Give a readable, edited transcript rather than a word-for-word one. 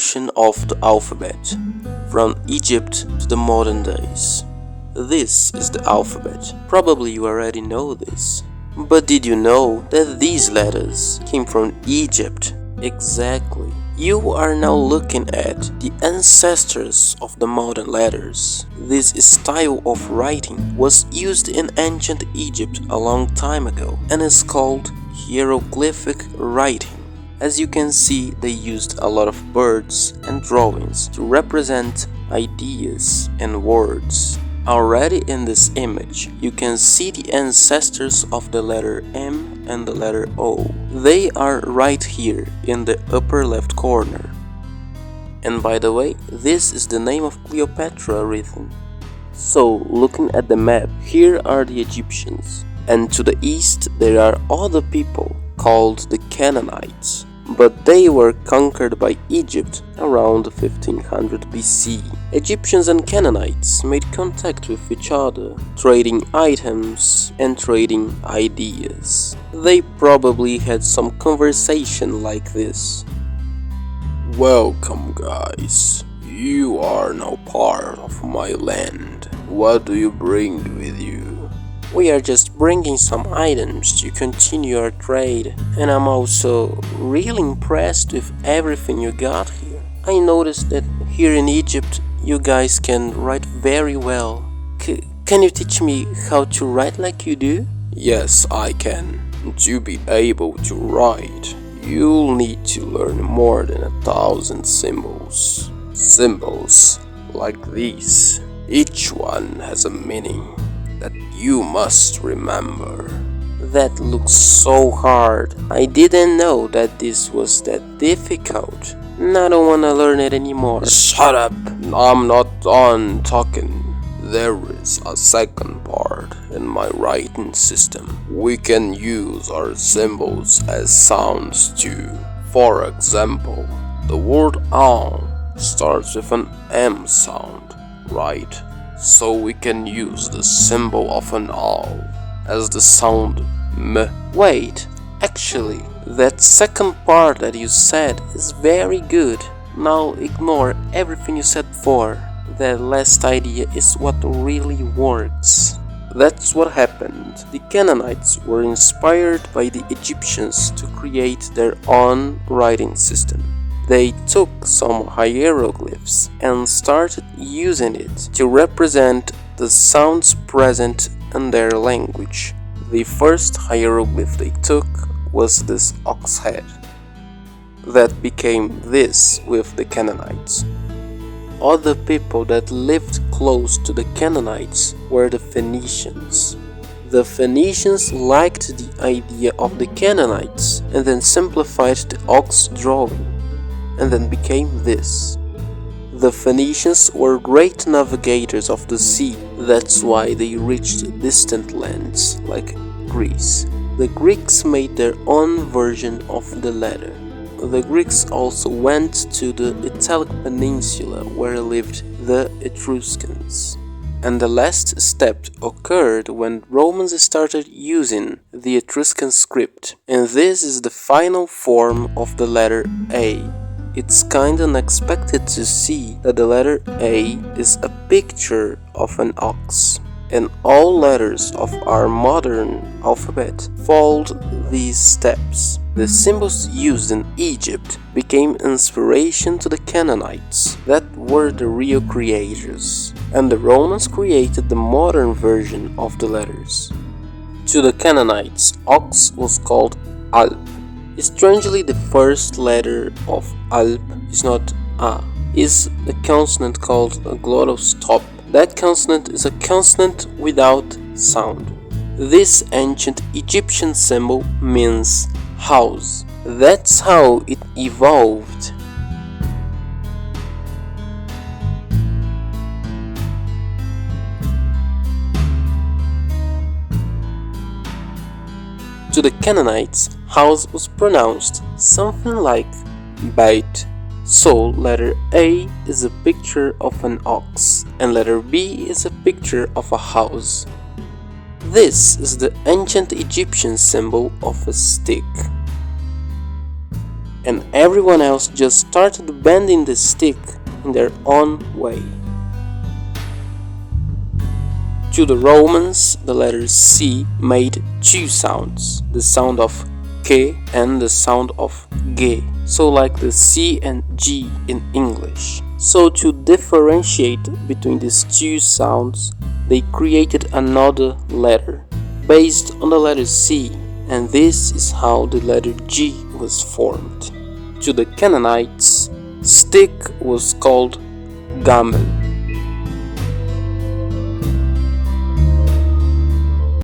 evolution of the alphabet, from Egypt to the modern days. This is the alphabet. Probably you already know this. But did you know that these letters came from Egypt? Exactly. You are now looking at the ancestors of the modern letters. This style of writing was used in ancient Egypt a long time ago and is called hieroglyphic writing. As you can see, they used a lot of birds and drawings to represent ideas and words. Already in this image, you can see the ancestors of the letter M and the letter O. They are right here in the upper left corner. And by the way, this is the name of Cleopatra written. So, looking at the map, here are the Egyptians. And to the east there are other people called the Canaanites. But they were conquered by Egypt around 1500 BC. Egyptians and Canaanites made contact with each other, trading items and trading ideas. They probably had some conversation like this. Welcome, guys. You are now part of my land. What do you bring with you? We are just bringing some items to continue our trade, and I'm also really impressed with everything you got here. I noticed that here in Egypt you guys can write very well. Can you teach me how to write like you do? Yes, I can. To be able to write, you'll need to learn more than 1,000 symbols. Symbols like these. Each one has a meaning that you must remember. That looks so hard. I didn't know that this was that difficult. I don't wanna learn it anymore. Shut up! I'm not done talking. There is a second part in my writing system. We can use our symbols as sounds too. For example, the word owl starts with an M sound, right? So we can use the symbol of an owl as the sound M. Wait, actually, that second part that you said is very good. Now ignore everything you said before. That last idea is what really works. That's what happened. The Canaanites were inspired by the Egyptians to create their own writing system. They took some hieroglyphs and started using it to represent the sounds present in their language. The first hieroglyph they took was this ox head. That became this with the Canaanites. Other people that lived close to the Canaanites were the Phoenicians. The Phoenicians liked the idea of the Canaanites and then simplified the ox drawing, and then became this. The Phoenicians were great navigators of the sea. That's why they reached distant lands like Greece. The Greeks made their own version of the letter. The Greeks also went to the Italic Peninsula where lived the Etruscans. And the last step occurred when Romans started using the Etruscan script. And this is the final form of the letter A. It's kinda unexpected to see that the letter A is a picture of an ox, and all letters of our modern alphabet followed these steps. The symbols used in Egypt became inspiration to the Canaanites, that were the real creators, and the Romans created the modern version of the letters. To the Canaanites, ox was called Alp. Strangely, the first letter of Alp is not A, is a consonant called a glottal stop. That consonant is a consonant without sound. This ancient Egyptian symbol means house. That's how it evolved. To the Canaanites, house was pronounced something like Beit. So letter A is a picture of an ox and letter B is a picture of a house. This is the ancient Egyptian symbol of a stick. and everyone else just started bending the stick in their own way. To the Romans, the letter C made two sounds, the sound of K and the sound of G, so like the C and G in English. So to differentiate between these two sounds, they created another letter based on the letter C, and this is how the letter G was formed. To the Canaanites, stick was called gamel,